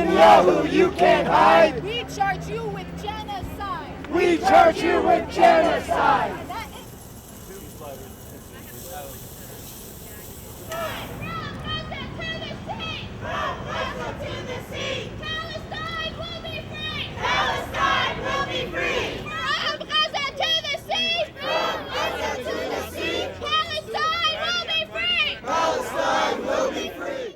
Netanyahu, you can't hide. We charge you with genocide. We charge you with genocide. Palestine will be free. From Gaza to the sea. From Gaza to the sea. Palestine will be free. Palestine will be free.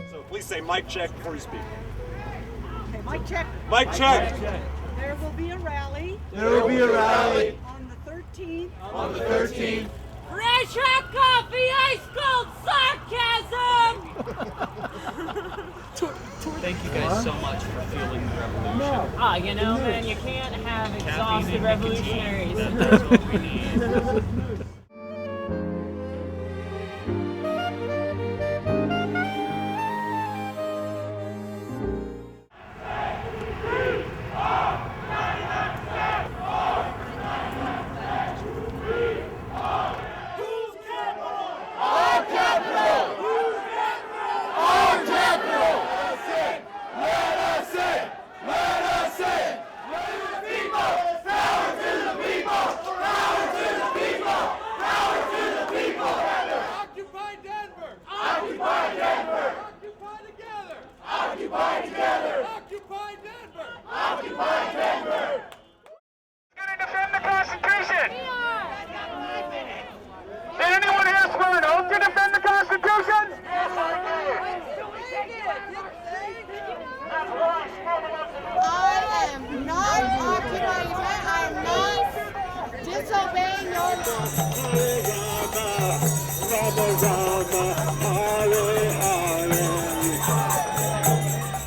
So please say mic check before you speak. Okay, mic check. Mic check. There will be a rally. There will be a rally On the 13th. on the 13th. Fresh hot coffee, ice cold sarcasm. Thank you guys so much for fueling the revolution. You know, man, you can't have exhausted revolutionaries. That's what we need.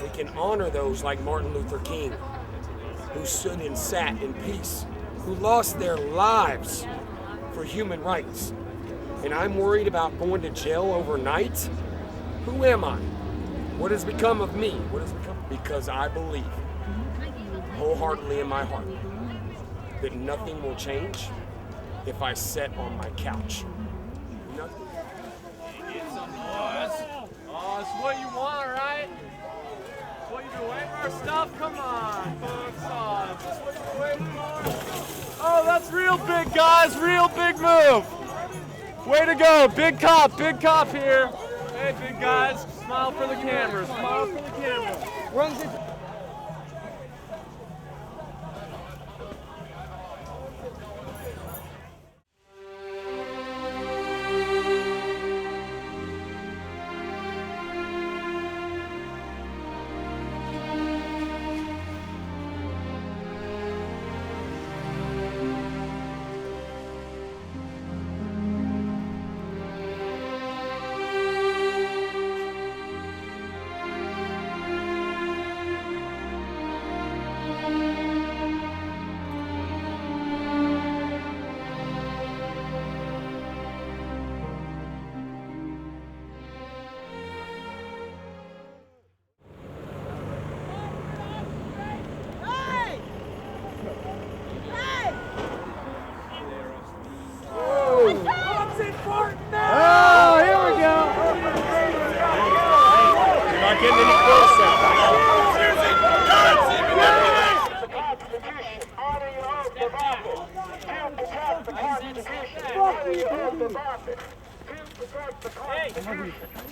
We can honor those like Martin Luther King, who stood and sat in peace, who lost their lives for human rights. And I'm worried about going to jail overnight? Who am I? What has become of me? What has become? Because I believe wholeheartedly in my heart that nothing will change if I sit on my couch. Nothing. Get some boys. Oh, it's what you want, right? What, you've been waiting for our stuff? Come on, folks. Oh, is this what you've been waiting for? Oh, that's real big, guys. Real big move. Way to go. Big cop here. Hey, big guys. Smile for the camera. Smile for the camera. Runs it.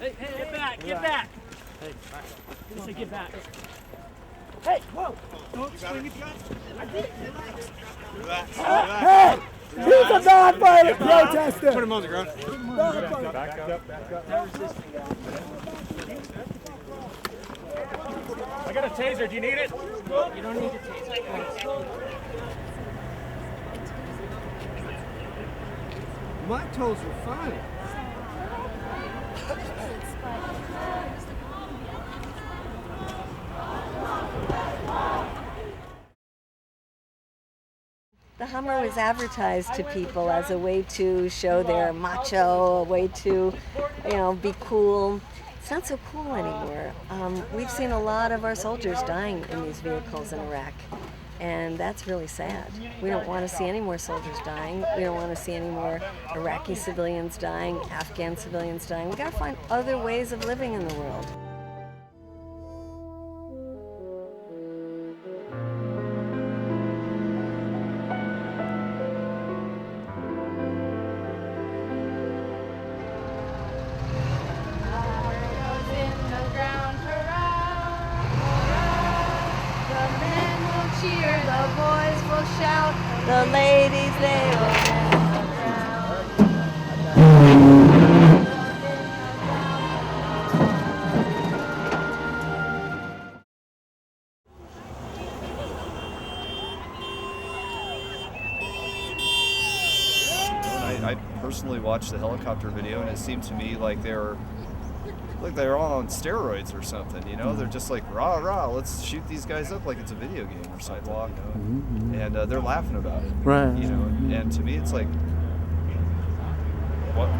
Hey, get back, get back. Hey, I say get back. Hey, whoa. Don't swing it. I did. Relax. Hey! He's a non-violent protester! Put him on the ground. Back up. I got a taser. Do you need it? You don't need a taser. My toes were fine. The Hummer was advertised to people as a way to show their macho, a way to, be cool. it's not so cool anymore. We've seen a lot of our soldiers dying in these vehicles in Iraq, and that's really sad. We don't want to see any more soldiers dying. We don't want to see any more Iraqi civilians dying, Afghan civilians dying. We've got to find other ways of living in the world. The ladies, they will I personally watched the helicopter video, and it seemed to me like they're all on steroids or something, you know? They're just like, rah, rah, let's shoot these guys up like it's a video game or sidewalk. And they're laughing about it. Right. You know, and to me it's like,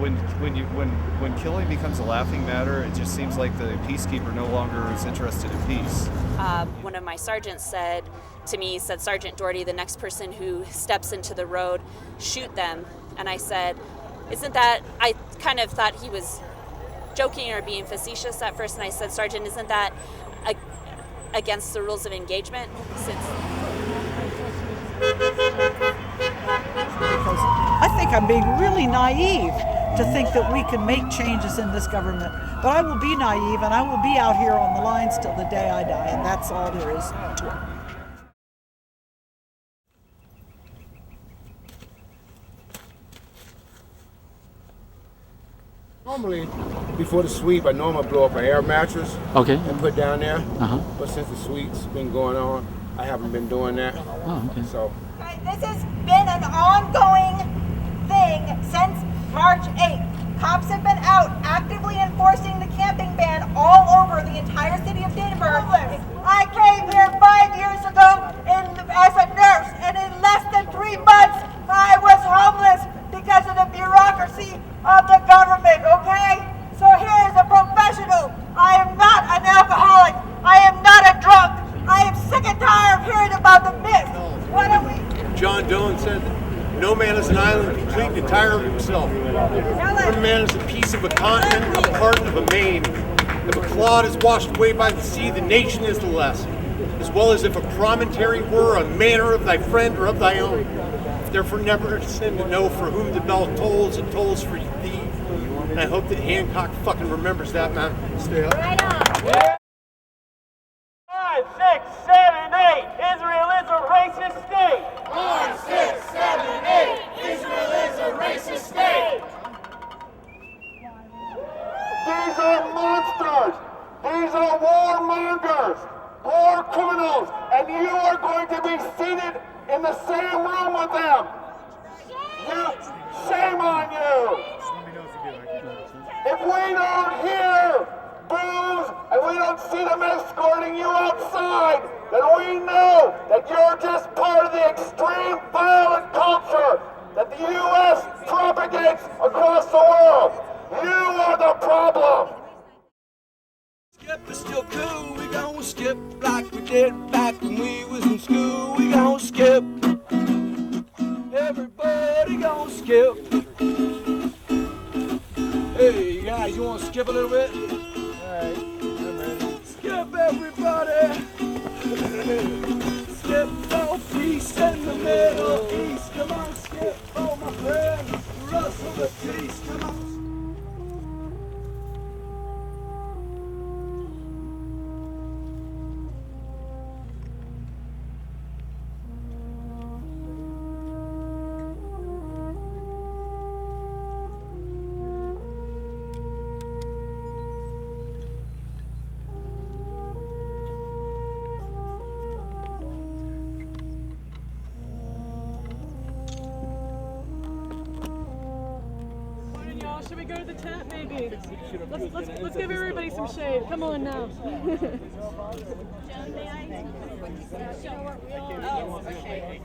when killing becomes a laughing matter, it just seems like the peacekeeper no longer is interested in peace. One of my sergeants said to me, Sergeant Doherty, the next person who steps into the road, shoot them. And I said, isn't that, I kind of thought he was joking or being facetious at first, and I said, Sergeant, isn't that against the rules of engagement? I think I'm being really naive to think that we can make changes in this government. But I will be naive, and I will be out here on the lines till the day I die, and that's all there is to it. Normally, before the sweep, I normally blow up an air mattress and put down there. But since the sweep's been going on, I haven't been doing that. So this has been an ongoing thing since March 8th. Cops have been out actively enforcing the camping ban all over the entire city of Dannenberg. I came here 5 years ago as a nurse, and in less than 3 months, I was homeless because of the bureaucracy of the government, okay? So here is a professional. I am not an alcoholic. I am not a drunk. I am sick and tired of hearing about the myths. What are we? John Donne said, no man is an island complete and entire of himself. One man is a piece of a continent, a part of a main. If a clod is washed away by the sea, the nation is the less. As well as if a promontory were a manor of thy friend or of thy own. Therefore never sin to know for whom the bell tolls, it tolls for thee. And I hope that Hancock fucking remembers that, man. Stay up. Right on. 5, 6, 7, 8. Israel is a racist state. 5, 6, 7, 8. Israel is a racist state. These are monsters. These are warmongers, war criminals, and you are going to be seated in the same room with them. Shame on you. If we don't hear boos and we don't see them escorting you outside, then we know that you're just part of the extreme violent culture that the U.S. propagates across the world. You are the problem. Skip is still cool, we gon' skip like we did back when we was in school. We gon' skip, everybody gon' skip. Hey guys, you wanna skip a little bit? Alright, I'm ready. Skip everybody! Skip both east and the middle east. Come on, skip, oh my friend. Russell the Beast, come on. Should we go to the tent, maybe? Let's give everybody some shade. Come on now. Joan, may I show what we are? Oh, okay.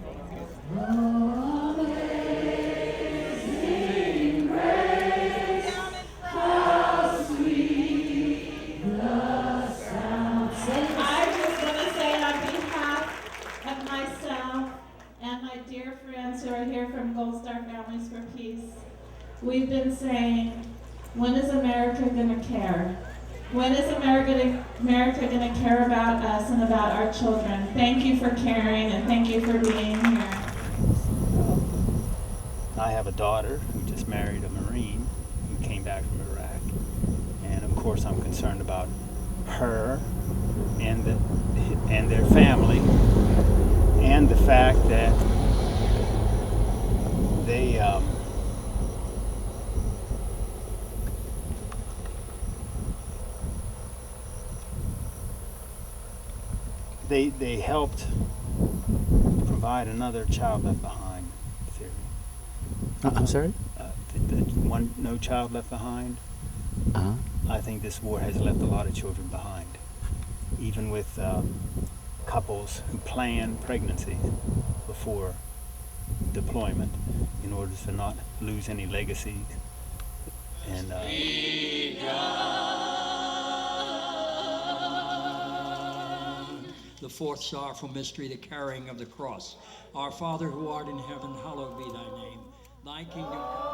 Amazing grace, how sweet we've been saying, when is America gonna care? When is America gonna care about us and about our children? Thank you for caring and thank you for being here. I have a daughter who just married a Marine who came back from Iraq. And of course I'm concerned about her and their family, and the fact that they helped provide another child left behind theory. I'm sorry? One no child left behind. I think this war has left a lot of children behind, even with couples who plan pregnancy before deployment in order to not lose any legacy. And the fourth sorrowful mystery, the carrying of the cross. Our Father who art in heaven, hallowed be thy name. Thy kingdom come.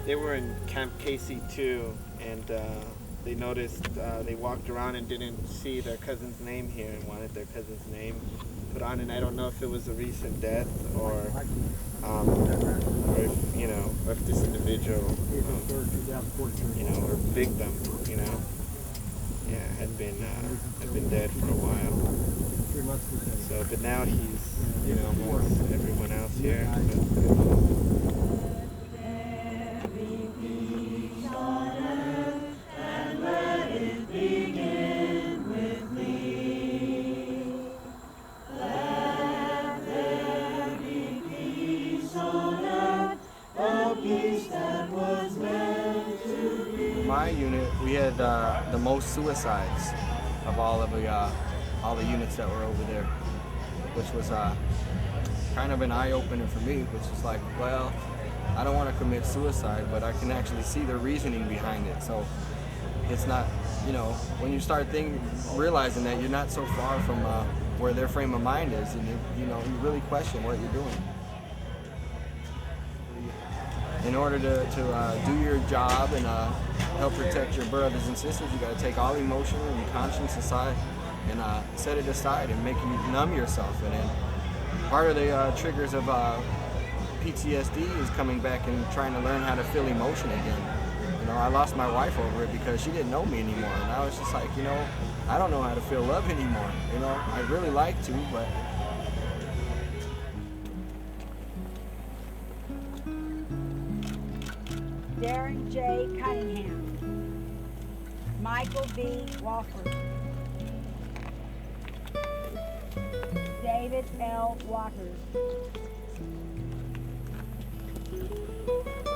They were in Camp KC2, and they noticed, they walked around and didn't see their cousin's name here and wanted their cousin's name put on, and I don't know if it was a recent death or if, you know, or if this individual, you know, or victim, you know, yeah, had been dead for a while. So, but now he's, you know, amongst everyone else here. My unit, we had the most suicides of all the units that were over there, which was kind of an eye-opener for me, which is like, well, I don't want to commit suicide, but I can actually see the reasoning behind it. So it's not, you know, when you start realizing that you're not so far from where their frame of mind is, and you know, you really question what you're doing. In order to do your job and help protect your brothers and sisters, you got to take all emotion and conscience aside and set it aside and make you numb yourself. And then part of the triggers of PTSD is coming back and trying to learn how to feel emotion again. You know, I lost my wife over it because she didn't know me anymore, and I was just like, you know, I don't know how to feel love anymore. You know, I'd really like to, but. Darren J. Cunningham, Michael B. Wofford, David L. Waters,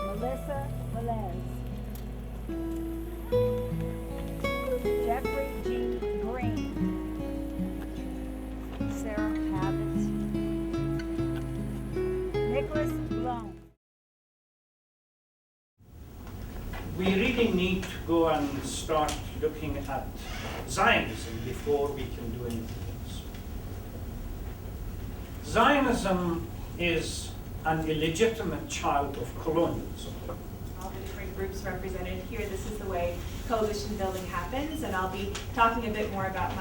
Melissa Velez, Jeffrey G. Green, Sarah Habit, Nicholas Blown. We really need to go and start looking at Zionism before we can do anything else. Zionism is an illegitimate child of colonialism. All the different groups represented here, this is the way coalition building happens, and I'll be talking a bit more about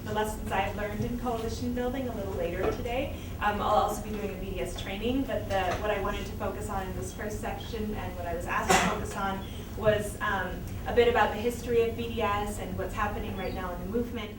the lessons I've learned in coalition building a little later today. I'll also be doing a BDS training, but what I wanted to focus on in this first section and what I was asked to focus on was a bit about the history of BDS and what's happening right now in the movement.